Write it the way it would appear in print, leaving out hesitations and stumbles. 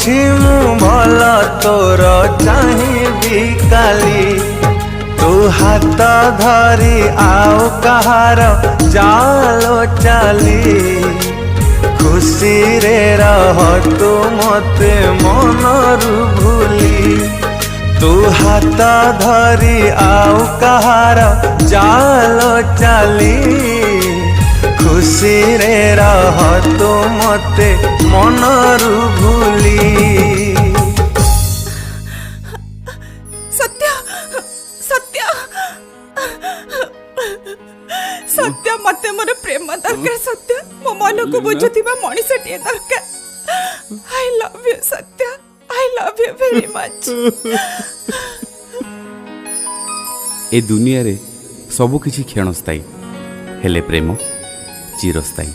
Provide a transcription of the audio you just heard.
ଅଛି ମୁଁ ଭଲ ତୋର ଚାହିଁବି କାଲି ତୁ ହାତ ଧରି ଆଉ କାହାର ଚାଲ ଚାଲି खुशी रे रह तू मते मनरु भूली तू हाथ धरी आउ कहार चाल चाली खुशी रे रह तू मते मनरु भूली। सत्य सत्य सत्य मते मोर प्रेम दरकार सत्य मो मन को बुझुथिबा मनीषटिए दरकार। आई love you Satya, I love you very much. ए दुनिया रे सब किछि क्षणस्थायी हेले प्रेम चिरस्थायी।